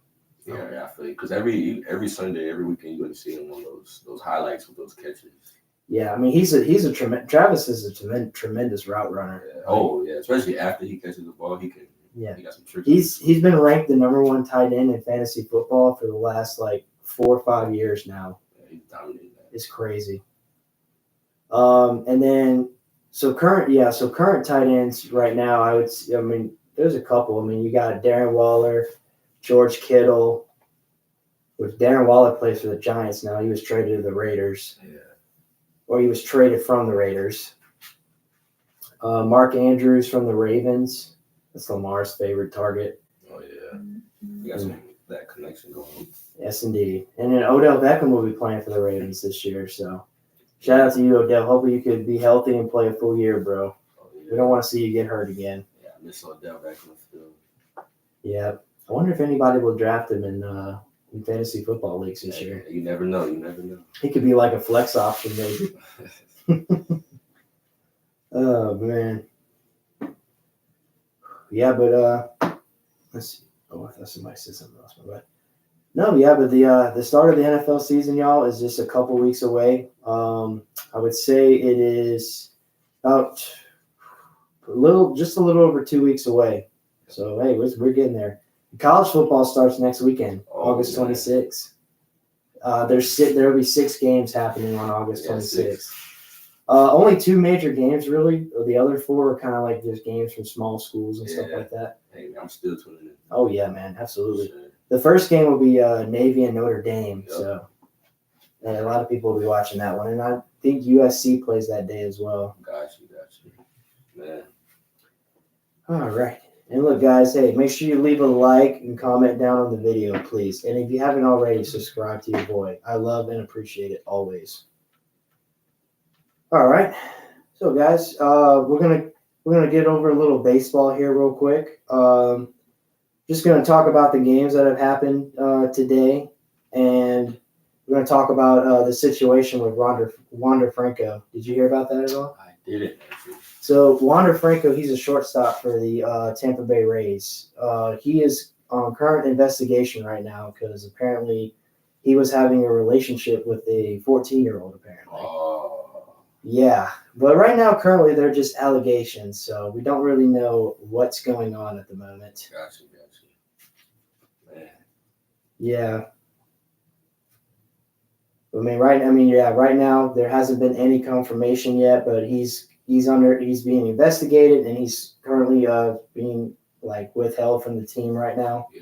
Yeah, I feel you. Because every Sunday, every weekend, you're going to see him on those highlights with those catches. Yeah, I mean, Travis is a tremendous route runner. Yeah. Oh yeah, especially after he catches the ball, he can Yeah. He got some tricks. He's been ranked the number 1 tight end in fantasy football for the last like 4 or 5 years now. Yeah, he's dominating that. It's crazy. And then current tight ends right now, there's a couple. I mean, you got Darren Waller, George Kittle, which Darren Waller plays for the Giants now. He was traded to the Raiders. Yeah. Or he was traded from the Raiders. Mark Andrews from the Ravens. That's Lamar's favorite target. Oh, yeah. You got that connection going. Yes, indeed. And then Odell Beckham will be playing for the Ravens this year. So shout out to you, Odell. Hopefully you could be healthy and play a full year, bro. Oh, yeah. We don't want to see you get hurt again. Yeah, I miss Odell Beckham still. Yeah. I wonder if anybody will draft him in fantasy football leagues this year. You never know. He could be like a flex option, maybe. Oh, man. Yeah, but let's see. Oh, I thought somebody said something else. But no, yeah, but the start of the NFL season, y'all, is just a couple weeks away. I would say it is about just a little over 2 weeks away. So hey, we're getting there. College football starts next weekend, August 26th. There'll be 6 games happening on August 26th. Only 2 major games, really. The other 4 are kind of like just games from small schools and stuff like that. Hey, I'm still tuning in. Oh, yeah, man. Absolutely. Sure. The first game will be Navy and Notre Dame. Yep. So and a lot of people will be watching that one. And I think USC plays that day as well. Got you. Man. All right. And look, guys, hey, make sure you leave a like and comment down on the video, please. And if you haven't already, subscribe to your boy. I love and appreciate it always. All right. So, guys, we're gonna get over a little baseball here real quick. Just gonna talk about the games that have happened today, and we're gonna talk about the situation with Wander Franco. Did you hear about that at all? I didn't. Actually. So Wander Franco, he's a shortstop for the Tampa Bay Rays. He is on current investigation right now because apparently he was having a relationship with a 14-year-old. Apparently. Oh. Yeah, but right now, currently, they're just allegations, so we don't really know what's going on at the moment. Gotcha. Man. Yeah. Right now there hasn't been any confirmation yet, but he's being investigated and he's currently being like withheld from the team right now. Yeah.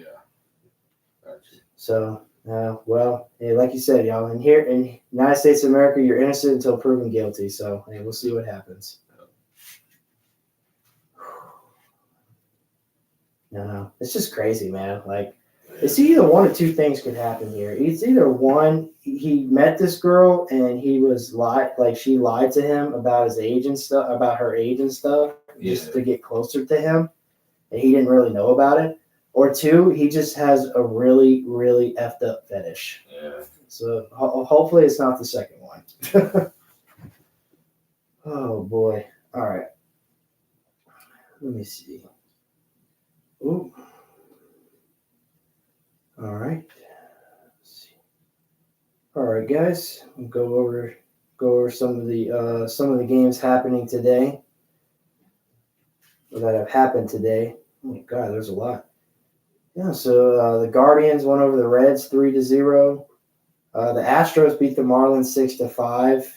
Gotcha. So, well, hey, like you said, y'all, and here in United States of America, you're innocent until proven guilty. So, hey, we'll see what happens. No, it's just crazy, man. Like, it's either one or 2 things could happen here. It's either one, he met this girl and he was she lied to him about his age and stuff, about her age and stuff, just to get closer to him, and he didn't really know about it. Or 2, he just has a really, really effed up fetish. Yeah. So hopefully it's not the second one. Oh boy! All right. Let me see. Ooh. All right. Let's see. All right, guys. We'll go over some of the games happening today, or that have happened today. Oh my God, there's a lot. Yeah. So the Guardians won over the Reds 3-0. The Astros beat the Marlins 6-5.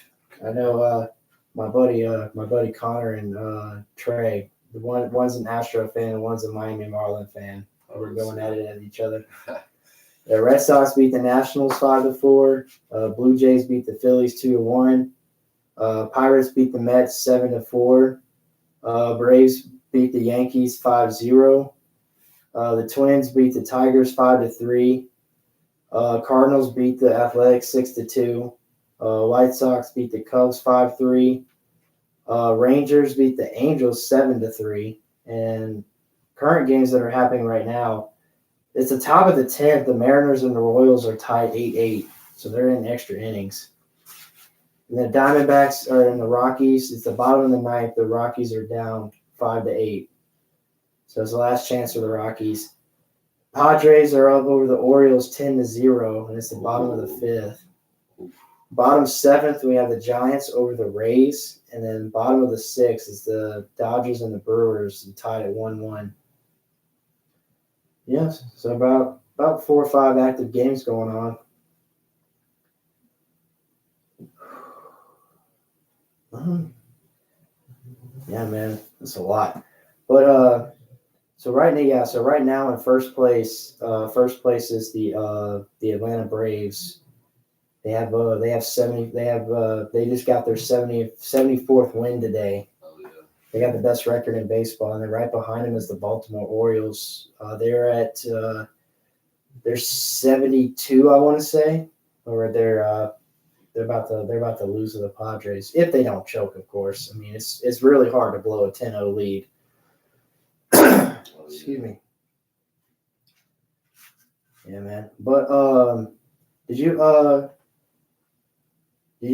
I know my buddy Connor and Trey. One's an Astro fan and one's a Miami Marlin fan. We're going at it at each other. The Red Sox beat the Nationals 5-4. Blue Jays beat the Phillies 2-1. Pirates beat the Mets 7-4. Braves beat the Yankees 5-0. The Twins beat the Tigers 5-3. Cardinals beat the Athletics 6-2. White Sox beat the Cubs 5-3. Rangers beat the Angels 7-3. And current games that are happening right now, it's the top of the 10th. The Mariners and the Royals are tied 8-8, so they're in extra innings. And the Diamondbacks are in the Rockies. It's the bottom of the 9th. The Rockies are down 5-8. So it's the last chance for the Rockies. Padres are up over the Orioles 10-0, and it's the bottom of the 5th. Bottom 7th, we have the Giants over the Rays, and then bottom of the 6th is the Dodgers and the Brewers tied at 1-1. Yes. So about 4 or 5 active games going on. Yeah, man, that's a lot. But so right now in first place is the Atlanta Braves. They have 70 they just got their 74th win today. Oh yeah. They got the best record in baseball, and then right behind them is the Baltimore Orioles. They're 72, I want to say, or they're about to lose to the Padres if they don't choke, of course. I mean, it's really hard to blow a 10-0 lead. Excuse me. Yeah, man. But did you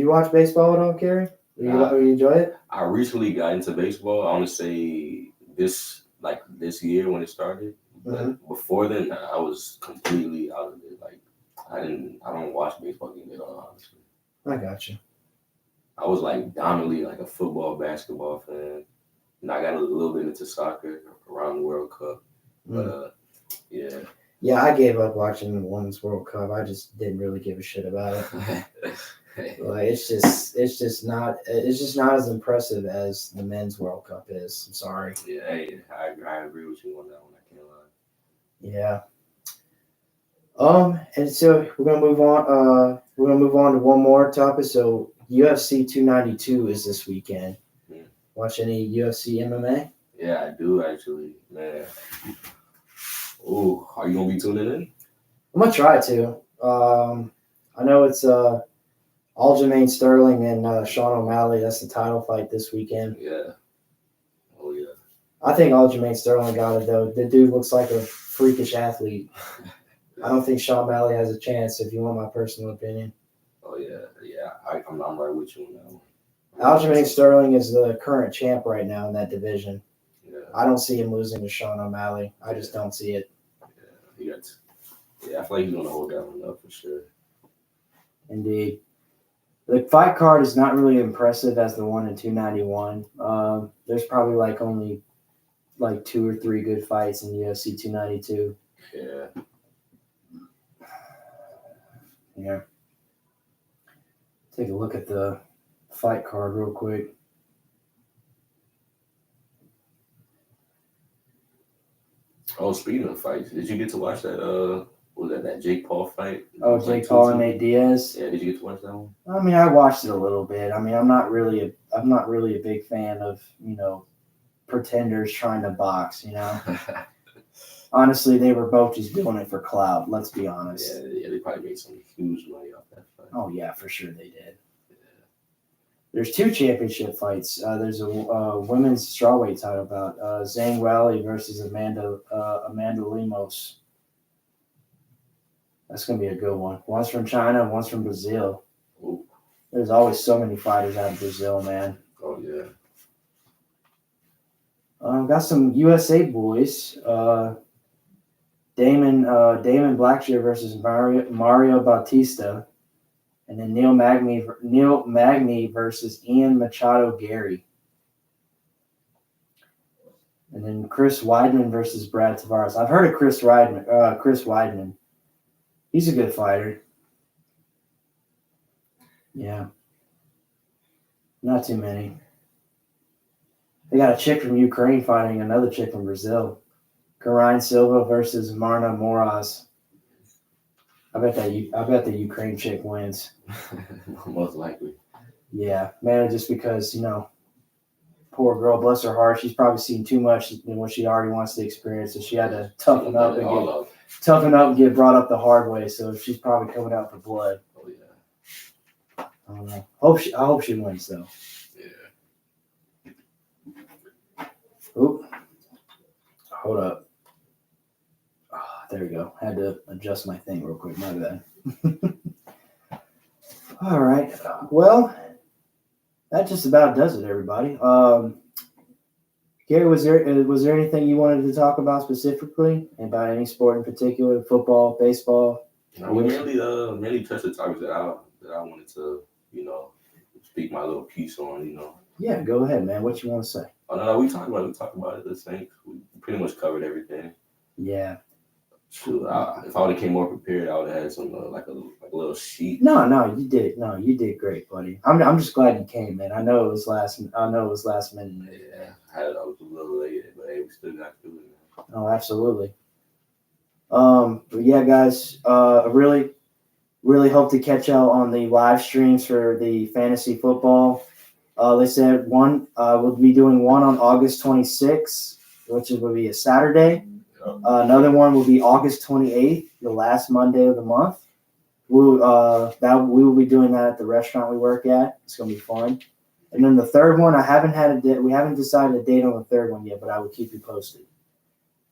watch baseball at all, Kerry? You enjoy it? I recently got into baseball. I want to say this year when it started, but before then I was completely out of it. Like I don't watch baseball games at all. Honestly, I got you. I was like dominantly like a football, basketball fan, and I got a little bit into soccer around the World Cup. But yeah. Yeah, I gave up watching the Women's World Cup. I just didn't really give a shit about it. Like it's just not as impressive as the Men's World Cup is. I'm sorry. Yeah, hey, I agree with you on that one. I can't lie. Yeah. And so we're gonna move on. We're gonna move on to one more topic. So UFC 292 is this weekend. Watch any UFC MMA? Yeah, I do actually, man. Oh, are you gonna be tuning in? I'm gonna try to. I know it's Aljamain Sterling and Sean O'Malley. That's the title fight this weekend. Yeah. Oh yeah. I think Aljamain Sterling got it though. The dude looks like a freakish athlete. I don't think Sean O'Malley has a chance. If you want my personal opinion. Oh yeah. I'm right with you on that one. Aljamain Sterling is the current champ right now in that division. Yeah. I don't see him losing to Sean O'Malley. I just don't see it. Yeah, I feel like he's gonna hold that one up for sure. Indeed. The fight card is not really impressive as the one in 291. There's probably only 2 or 3 good fights in UFC 292. Yeah. Yeah. Take a look at the fight card real quick. Oh, speaking of fights, did you get to watch that? Was that Jake Paul fight? Oh, Jake Paul and Nate Diaz. Yeah, did you get to watch that one? I mean, I watched it a little bit. I mean, I'm not really a big fan of pretenders trying to box. Honestly, they were both just doing it for clout. Let's be honest. Yeah, they probably made some huge money off that fight. Oh yeah, for sure they did. Yeah. There's 2 championship fights. There's a women's strawweight title bout. Zhang Weili versus Amanda Lemos. That's gonna be a good one. One's from China, one's from Brazil. Ooh. There's always so many fighters out of Brazil, man. Oh yeah. Got some USA boys. Damon Blackshear versus Mario Bautista, and then Neil Magny versus Ian Machado Gary, and then Chris Weidman versus Brad Tavares. I've heard of Chris Weidman. He's a good fighter. Yeah, not too many. They got a chick from Ukraine fighting another chick from Brazil. Karine Silva versus Marna Moraz. I bet the Ukraine chick wins. Most likely. Yeah, man, just because, poor girl, bless her heart, she's probably seen too much than what she already wants to experience, so she had to toughen up and get brought up the hard way, so she's probably coming out for blood. Oh yeah. I don't know. I hope she wins though. Yeah. Oop. Hold up. There we go. Had to adjust my thing real quick. My bad. All right. Well, that just about does it, everybody. Gary, was there anything you wanted to talk about specifically about any sport in particular? Football, baseball? No, we mainly touched the topics that I wanted to, speak my little piece on. Yeah, go ahead, man. What you want to say? Oh no, we talked about it. The Saints. We pretty much covered everything. Yeah. Shoot, if I would have came more prepared, I would have had some like a little sheet. No, you did. No, you did great, buddy. I'm just glad you came, man. I know it was last minute. Yeah, I was a little late, but hey, we still got to do it, man. Oh, absolutely. But yeah, guys, I really hope to catch y'all on the live streams for the fantasy football. They said we'll be doing one on August 26th, which will be a Saturday. Another one will be August 28th, the last Monday of the month. We will be doing that at the restaurant we work at. It's gonna be fun. And then the third one, we haven't decided a date on the third one yet, but I will keep you posted.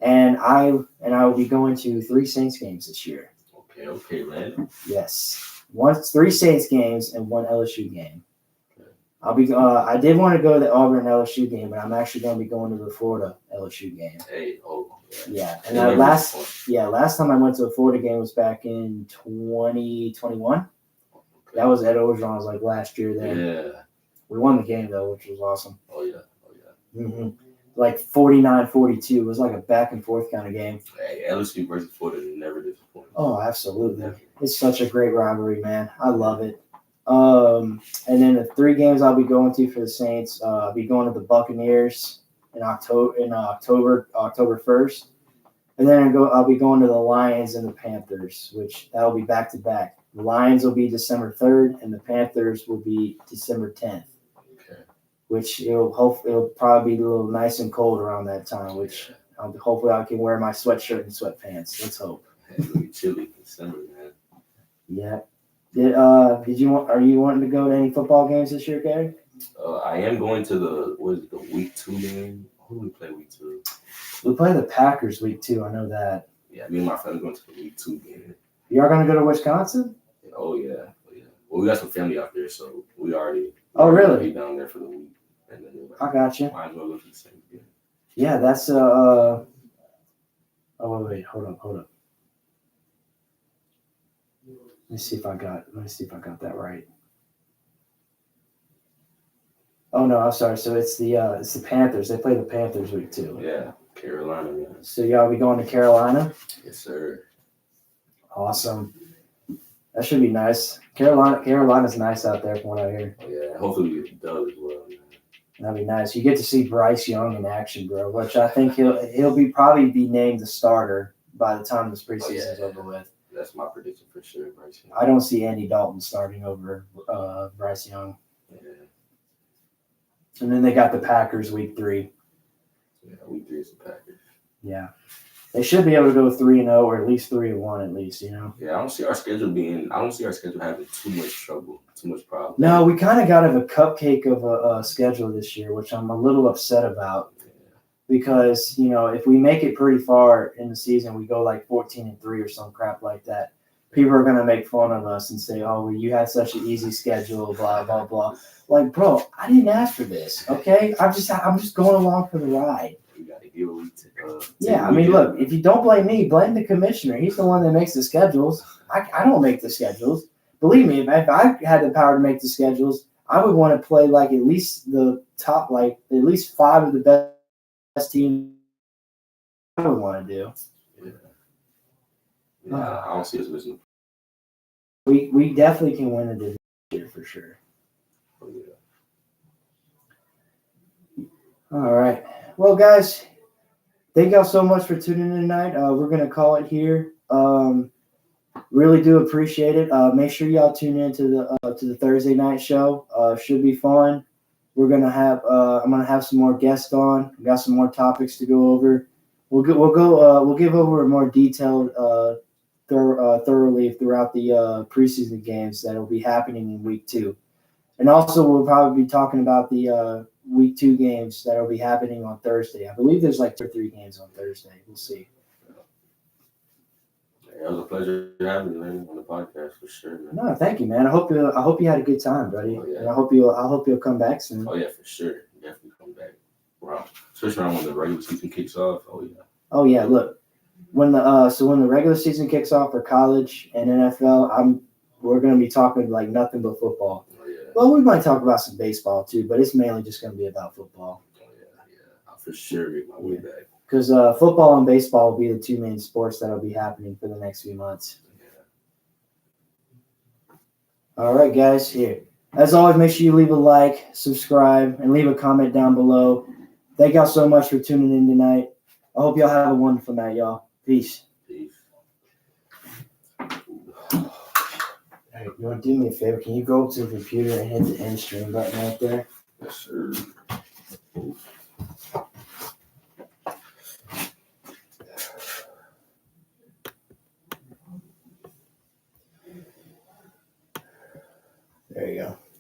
And I will be going to 3 Saints games this year. Okay, man. Yes, 3 Saints games and 1 LSU game. I'll be. I did want to go to the Auburn LSU game, but I'm actually going to be going to the Florida LSU game. Hey, yeah. And last time I went to a Florida game was back in 2021. Okay. That was at Orgeron's like last year. There. Yeah. We won the game though, which was awesome. Oh yeah. Mm-hmm. Like 49-42. It was like a back and forth kind of game. Hey, LSU versus Florida never disappoints. Oh, absolutely. Never. It's such a great rivalry, man. I love it. And then the 3 games I'll be going to for the Saints, I'll be going to the Buccaneers in October 1st. And then I'll be going to the Lions and the Panthers, which that'll be back to back. The Lions will be December 3rd and the Panthers will be December 10th. Okay. Which it'll probably be a little nice and cold around that time, which hopefully I can wear my sweatshirt and sweatpants. Let's hope. It'll be chilly December, man. Yeah. Are you wanting to go to any football games this year, Gary? I am going to the week 2 game. Who do we play week 2? We play the Packers week 2. I know that. Yeah, me and my friends going to the week 2 game. You are going to go to Wisconsin? Oh yeah. Well, we got some family out there, so we already. Oh really? Be down there for the week, and then I got you. Might as well go to the same game. Yeah, that's Oh wait, hold up. Let me see if I got that right. Oh no, I'm sorry. So it's the Panthers. They play the Panthers week 2. Yeah, Carolina. Yeah. So y'all be going to Carolina? Yes, sir. Awesome. That should be nice. Carolina's nice out there from what I hear. Oh, yeah, hopefully we get done as well. Man. That'd be nice. You get to see Bryce Young in action, bro. Which I think he'll probably be named the starter by the time this preseason's over with. That's my prediction for sure, Bryce Young. I don't see Andy Dalton starting over Bryce Young. Yeah. And then they got the Packers week 3. Yeah, week 3 is the Packers. Yeah. They should be able to go 3-0 or at least 3-1 at least, you know. Yeah, I don't see our schedule having too much trouble, too much problem. No, we kind of got a cupcake of a schedule this year, which I'm a little upset about. Because, you know, if we make it pretty far in the season, we go like 14-3 or some crap like that, people are going to make fun of us and say, oh, well, you had such an easy schedule, blah, blah, blah. Like, bro, I didn't ask for this, okay? I'm just going along for the ride. You got to give a week I mean, look, if you don't blame me, blame the commissioner. He's the one that makes the schedules. I don't make the schedules. Believe me, if I had the power to make the schedules, I would want to play like at least the top, like at least 5 of the best team I would want to do. Yeah, I don't see us missing. We definitely can win the division here for sure. Oh, yeah. All right. Well, guys, thank y'all so much for tuning in tonight. We're going to call it here. Really do appreciate it. Make sure y'all tune in to the Thursday night show. Should be fun. We're gonna have I'm gonna have some more guests on. We got some more topics to go over. We'll give over a more detailed thoroughly throughout the preseason games that will be happening in week 2, and also we'll probably be talking about the week 2 games that will be happening on Thursday. I believe there's like 2 or 3 games on Thursday. We'll see. It was a pleasure having you, man, on the podcast for sure, man. No, thank you, man. I hope you had a good time, buddy. Oh, yeah. And I hope you'll come back soon. Oh yeah, for sure. Definitely come back. Wow. Especially around when the regular season kicks off. Oh yeah. Oh yeah. Look, when the regular season kicks off for college and NFL, we're gonna be talking like nothing but football. Oh yeah. Well, we might talk about some baseball too, but it's mainly just gonna be about football. Oh yeah. I'll for sure make my way back. because football and baseball will be the two main sports that will be happening for the next few months. All right, guys. Here, as always, make sure you leave a like, subscribe, and leave a comment down below. Thank y'all so much for tuning in tonight. I hope y'all have a wonderful night, y'all. Peace. All right, you want to do me a favor? Can you go up to the computer and hit the end stream button right there? Yes, sir. There you go.